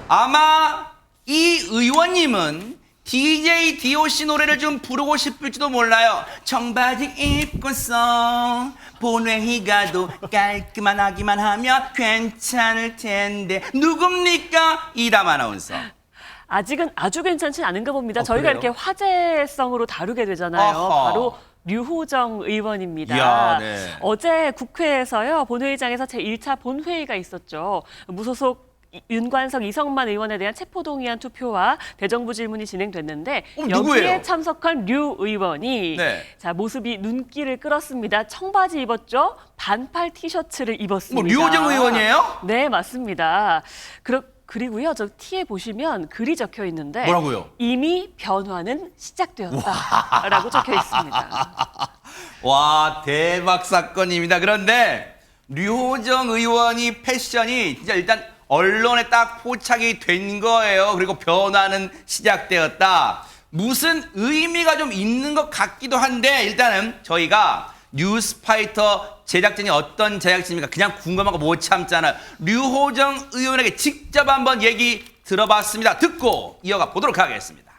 아마 이 의원님은 DJ DOC 노래를 좀 부르고 싶을지도 몰라요. 청바지 입고서 본회의 가도 깔끔한 하기만 하면 괜찮을 텐데 누굽니까? 이담 아나운서. 아직은 아주 괜찮지 않은가 봅니다. 저희가 그래요? 이렇게 화제성으로 다루게 되잖아요. 아하. 바로 류호정 의원입니다. 이야, 네. 어제 국회에서요. 본회의장에서 제1차 본회의가 있었죠. 무소속 윤관석, 이성만 의원에 대한 체포동의안 투표와 대정부 질문이 진행됐는데 여기에 누구예요? 참석한 류 의원이 네. 자 모습이 눈길을 끌었습니다. 청바지 입었죠. 반팔 티셔츠를 입었습니다. 뭐 류호정 의원이에요? 네, 맞습니다. 그리고요, 저 티에 보시면 글이 적혀 있는데 뭐라고요? 이미 변화는 시작되었다라고 적혀 있습니다. 와, 대박 사건입니다. 그런데 류호정 의원이 패션이 진짜 일단 언론에 딱 포착이 된 거예요. 그리고 변화는 시작되었다. 무슨 의미가 좀 있는 것 같기도 한데 일단은 저희가 뉴스파이터 제작진이 어떤 제작진입니까? 그냥 궁금한 거 못 참잖아요. 류호정 의원에게 직접 한번 얘기 들어봤습니다. 듣고 이어가 보도록 하겠습니다.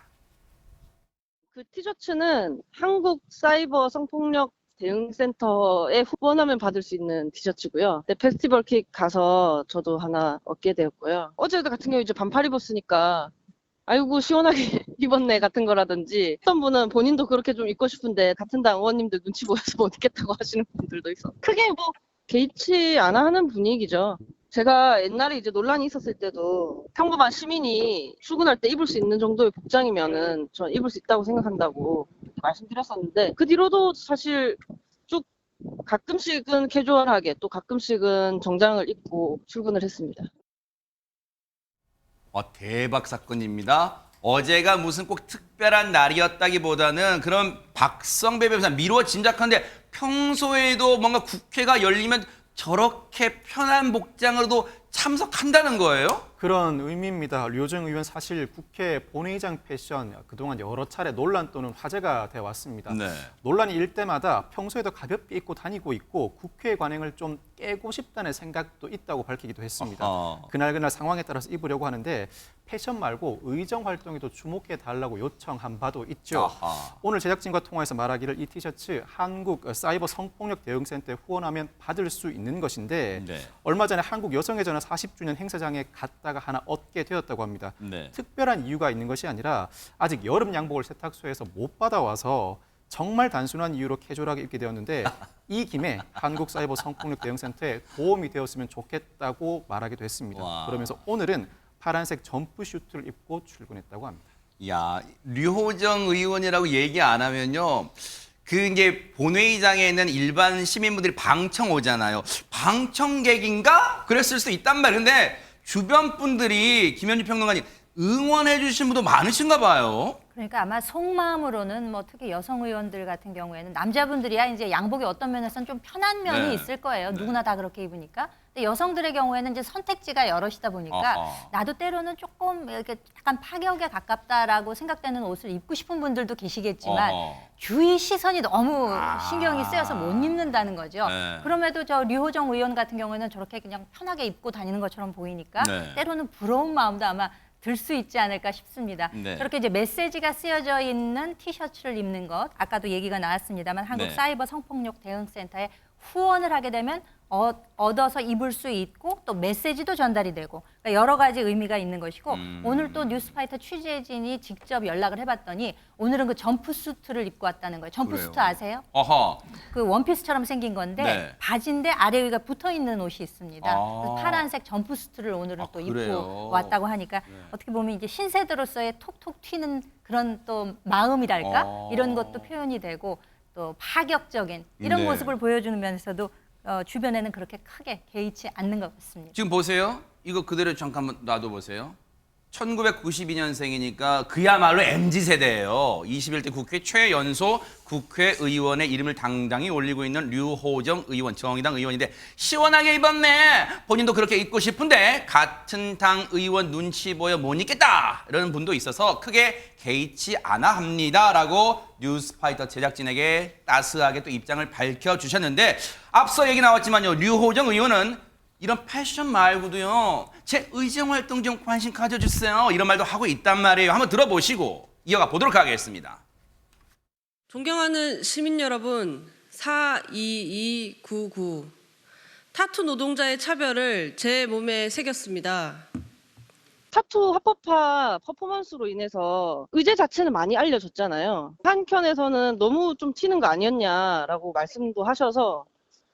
그 티셔츠는 한국 사이버 성폭력 대응센터에 후원하면 받을 수 있는 티셔츠고요. 네, 페스티벌 킥 가서 저도 하나 얻게 되었고요. 어제 같은 경우 이제 반팔 입었으니까 아이고 시원하게 입었네 같은 거라든지 어떤 분은 본인도 그렇게 좀 입고 싶은데 같은 당 의원님들 눈치 보여서 못 입겠다고 하시는 분들도 있어. 크게 뭐 개의치 않아 하는 분위기죠. 제가 옛날에 이제 논란이 있었을 때도 평범한 시민이 출근할 때 입을 수 있는 정도의 복장이면은 전 입을 수 있다고 생각한다고 말씀드렸었는데 그 뒤로도 사실 쭉 가끔씩은 캐주얼하게 또 가끔씩은 정장을 입고 출근을 했습니다. 대박 사건입니다. 어제가 무슨 꼭 특별한 날이었다기보다는 그런 박성배 변호사 미루어 짐작하는데 평소에도 뭔가 국회가 열리면 저렇게 편한 복장으로도 참석한다는 거예요? 그런 의미입니다. 류호정 의원 사실 국회 본회의장 패션 그동안 여러 차례 논란 또는 화제가 되어 왔습니다. 네. 논란이 일 때마다 평소에도 가볍게 입고 다니고 있고 국회 관행을 좀 깨고 싶다는 생각도 있다고 밝히기도 했습니다. 그날 상황에 따라서 입으려고 하는데 패션 말고 의정 활동에도 주목해 달라고 요청한 바도 있죠. 아하. 오늘 제작진과 통화해서 말하기를 이 티셔츠 한국 사이버 성폭력 대응센터에 후원하면 받을 수 있는 것인데 네. 얼마 전에 한국 여성의 전화 40주년 행사장에 갔다가 하나 얻게 되었다고 합니다. 네. 특별한 이유가 있는 것이 아니라 아직 여름 양복을 세탁소에서 못 받아와서 정말 단순한 이유로 캐주얼하게 입게 되었는데 이 김에 한국 사이버 성폭력 대응센터에 도움이 되었으면 좋겠다고 말하기도 했습니다. 와. 그러면서 오늘은 파란색 점프슈트를 입고 출근했다고 합니다. 야, 류호정 의원이라고 얘기 안 하면요. 그 이제 본회의장에 있는 일반 시민분들이 방청 오잖아요. 방청객인가? 그랬을 수 있단 말이에요. 근데 주변 분들이 김현주 평론가님 응원해 주신 분도 많으신가 봐요. 그러니까 아마 속마음으로는 뭐 특히 여성 의원들 같은 경우에는 남자분들이야 이제 양복이 어떤 면에서는 좀 편한 면이 네. 있을 거예요. 네. 누구나 다 그렇게 입으니까. 근데 여성들의 경우에는 이제 선택지가 여럿이다 보니까 나도 때로는 조금 이렇게 약간 파격에 가깝다라고 생각되는 옷을 입고 싶은 분들도 계시겠지만 주위 시선이 너무 신경이 쓰여서 못 입는다는 거죠. 네. 그럼에도 저 류호정 의원 같은 경우에는 저렇게 그냥 편하게 입고 다니는 것처럼 보이니까 네. 때로는 부러운 마음도 아마 들 수 있지 않을까 싶습니다. 네. 저렇게 이제 메시지가 쓰여져 있는 티셔츠를 입는 것, 아까도 얘기가 나왔습니다만 한국 네. 사이버 성폭력 대응센터에 후원을 하게 되면 얻어서 입을 수 있고 또 메시지도 전달이 되고 그러니까 여러 가지 의미가 있는 것이고 오늘 또 뉴스파이터 취재진이 직접 연락을 해봤더니 오늘은 그 점프수트를 입고 왔다는 거예요. 점프수트 그래요. 아세요? 어허. 그 원피스처럼 생긴 건데 네. 바지인데 아래 위가 붙어 있는 옷이 있습니다. 아. 그래서 파란색 점프수트를 오늘은 또 그래요? 입고 왔다고 하니까 어떻게 보면 이제 신세대로서의 톡톡 튀는 그런 또 마음이랄까 이런 것도 표현이 되고 또 파격적인 이런 네. 모습을 보여주는 면에서도 주변에는 그렇게 크게 개의치 않는 것 같습니다. 지금 보세요. 이거 그대로 잠깐만 놔둬보세요. 1992년생이니까 그야말로 MZ세대예요. 21대 국회 최연소 국회의원의 이름을 당당히 올리고 있는 류호정 의원, 정의당 의원인데 시원하게 입었네. 본인도 그렇게 입고 싶은데 같은 당 의원 눈치 보여 못 입겠다. 이러는 분도 있어서 크게 개의치 않아 합니다라고 뉴스파이터 제작진에게 따스하게 또 입장을 밝혀주셨는데 앞서 얘기 나왔지만요. 류호정 의원은 이런 패션 말고도요. 제 의정 활동 좀 관심 가져주세요. 이런 말도 하고 있단 말이에요. 한번 들어보시고 이어가 보도록 하겠습니다. 존경하는 시민 여러분, 42299 타투 노동자의 차별을 제 몸에 새겼습니다. 타투 합법화 퍼포먼스로 인해서 의제 자체는 많이 알려졌잖아요. 한켠에서는 너무 좀 튀는 거 아니었냐라고 말씀도 하셔서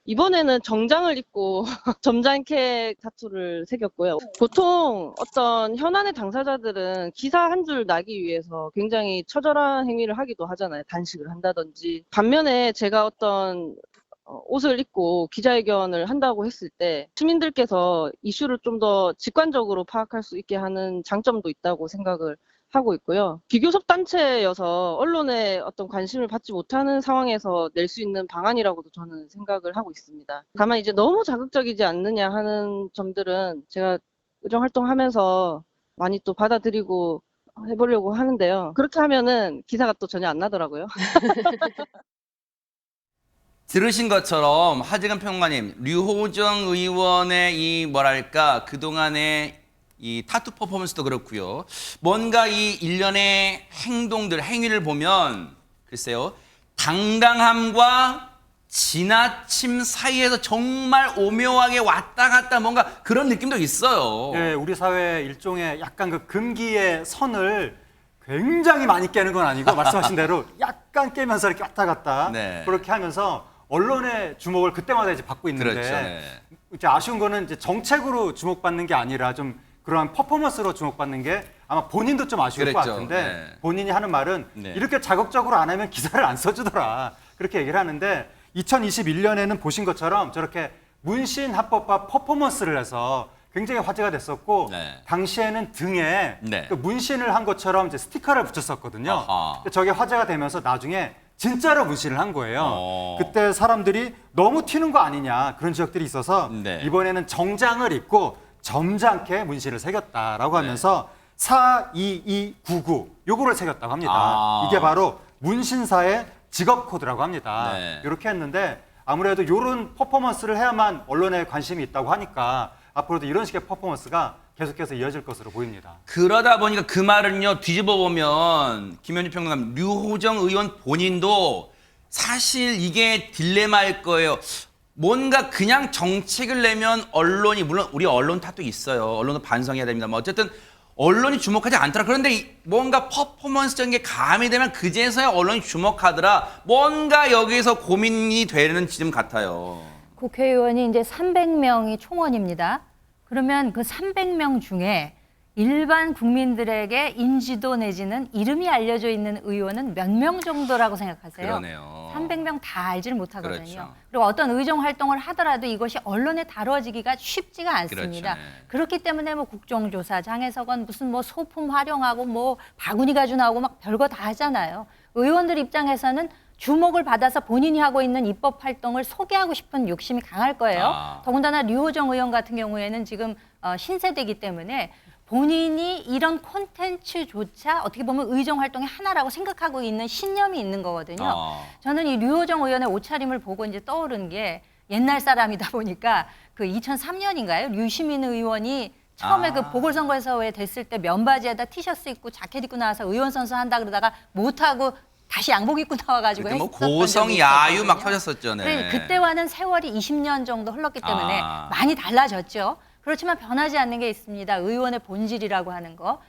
이번에는 정장을 입고 점잖게 타투를 새겼고요. 보통 어떤 현안의 당사자들은 기사 한 줄 나기 위해서 굉장히 처절한 행위를 하기도 하잖아요. 단식을 한다든지. 반면에 제가 어떤 옷을 입고 기자회견을 한다고 했을 때 시민들께서 이슈를 좀 더 직관적으로 파악할 수 있게 하는 장점도 있다고 생각을 하고 있고요. 비교섭 단체여서 언론의 어떤 관심을 받지 못하는 상황에서 낼 수 있는 방안이라고도 저는 생각을 하고 있습니다. 다만 이제 너무 자극적이지 않느냐 하는 점들은 제가 의정 활동하면서 많이 또 받아들이고 해보려고 하는데요. 그렇게 하면은 기사가 또 전혀 안 나더라고요. 들으신 것처럼 하재근 평론가님, 류호정 의원의 이 뭐랄까 그동안의 이 타투 퍼포먼스도 그렇고요. 뭔가 이 일련의 행동들, 행위를 보면 글쎄요. 당당함과 지나침 사이에서 정말 오묘하게 왔다 갔다 뭔가 그런 느낌도 있어요. 네, 우리 사회 일종의 약간 그 금기의 선을 굉장히 많이 깨는 건 아니고 말씀하신 대로 약간 깨면서 이렇게 왔다 갔다 네. 그렇게 하면서 언론의 주목을 그때마다 이제 받고 있는데 그렇죠. 네. 이제 아쉬운 거는 이제 정책으로 주목받는 게 아니라 좀 그러한 퍼포먼스로 주목받는 게 아마 본인도 좀 아쉬울 것 그랬죠. 같은데 네. 본인이 하는 말은 네. 이렇게 자극적으로 안 하면 기사를 안 써주더라 그렇게 얘기를 하는데 2021년에는 보신 것처럼 저렇게 문신 합법화 퍼포먼스를 해서 굉장히 화제가 됐었고 네. 당시에는 등에 네. 그 문신을 한 것처럼 이제 스티커를 붙였었거든요. 아하. 저게 화제가 되면서 나중에 진짜로 문신을 한 거예요. 어. 그때 사람들이 너무 튀는 거 아니냐 그런 지적들이 있어서 네. 이번에는 정장을 입고 점잖게 문신을 새겼다라고 하면서 42299 요거를 새겼다고 합니다. 아. 이게 바로 문신사의 직업 코드라고 합니다. 네. 이렇게 했는데 아무래도 이런 퍼포먼스를 해야만 언론에 관심이 있다고 하니까 앞으로도 이런 식의 퍼포먼스가 계속해서 이어질 것으로 보입니다. 그러다 보니까 그 말은요 뒤집어 보면 김현주 평론가님, 류호정 의원 본인도 사실 이게 딜레마일 거예요. 뭔가 그냥 정책을 내면 언론이 물론 우리 언론 탓도 있어요. 언론은 반성해야 됩니다만 어쨌든 언론이 주목하지 않더라. 그런데 뭔가 퍼포먼스적인 게 가미되면 그제서야 언론이 주목하더라. 뭔가 여기서 고민이 되는 지점 같아요. 국회의원이 이제 300명이 총원입니다. 그러면 그 300명 중에 일반 국민들에게 인지도 내지는 이름이 알려져 있는 의원은 몇 명 정도라고 생각하세요? 그러네요. 300명 다 알지를 못하거든요. 그렇죠. 그리고 어떤 의정 활동을 하더라도 이것이 언론에 다뤄지기가 쉽지가 않습니다. 그렇죠. 네. 그렇기 때문에 뭐 국정조사장에서건 무슨 뭐 소품 활용하고 뭐 바구니 가지고 나오고 막 별거 다 하잖아요. 의원들 입장에서는 주목을 받아서 본인이 하고 있는 입법 활동을 소개하고 싶은 욕심이 강할 거예요. 더군다나 류호정 의원 같은 경우에는 지금 신세대이기 때문에 본인이 이런 콘텐츠조차 어떻게 보면 의정 활동의 하나라고 생각하고 있는 신념이 있는 거거든요. 저는 이 류호정 의원의 옷차림을 보고 이제 떠오른 게 옛날 사람이다 보니까 그 2003년인가요? 류시민 의원이 처음에 그 보궐선거에서 왜 됐을 때 면바지에다 티셔츠 입고 자켓 입고 나와서 의원 선수 한다 그러다가 못하고 다시 양복 입고 나와가지고 그때 뭐 했었던 고성 적이 야유 막 있었거든요. 터졌었죠. 네. 그래, 그때와는 세월이 20년 정도 흘렀기 때문에 아. 많이 달라졌죠. 그렇지만 변하지 않는 게 있습니다. 의원의 본질이라고 하는 거.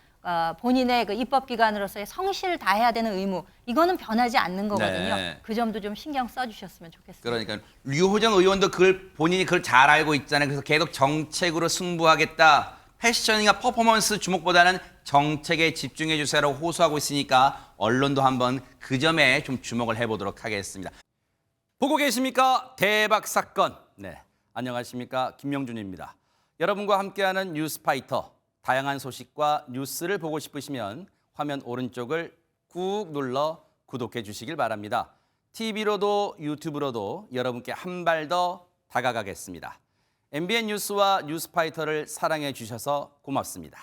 본인의 그 입법기관으로서의 성실을 다해야 되는 의무. 이거는 변하지 않는 거거든요. 네. 그 점도 좀 신경 써주셨으면 좋겠습니다. 그러니까 류호정 의원도 본인이 그걸 잘 알고 있잖아요. 그래서 계속 정책으로 승부하겠다. 패션이나 퍼포먼스 주목보다는 정책에 집중해 주세요라고 호소하고 있으니까 언론도 한번 그 점에 좀 주목을 해보도록 하겠습니다. 보고 계십니까? 대박 사건. 네, 안녕하십니까? 김명준입니다. 여러분과 함께하는 뉴스파이터. 다양한 소식과 뉴스를 보고 싶으시면 화면 오른쪽을 꾹 눌러 구독해 주시길 바랍니다. TV로도 유튜브로도 여러분께 한 발 더 다가가겠습니다. MBN 뉴스와 뉴스파이터를 사랑해 주셔서 고맙습니다.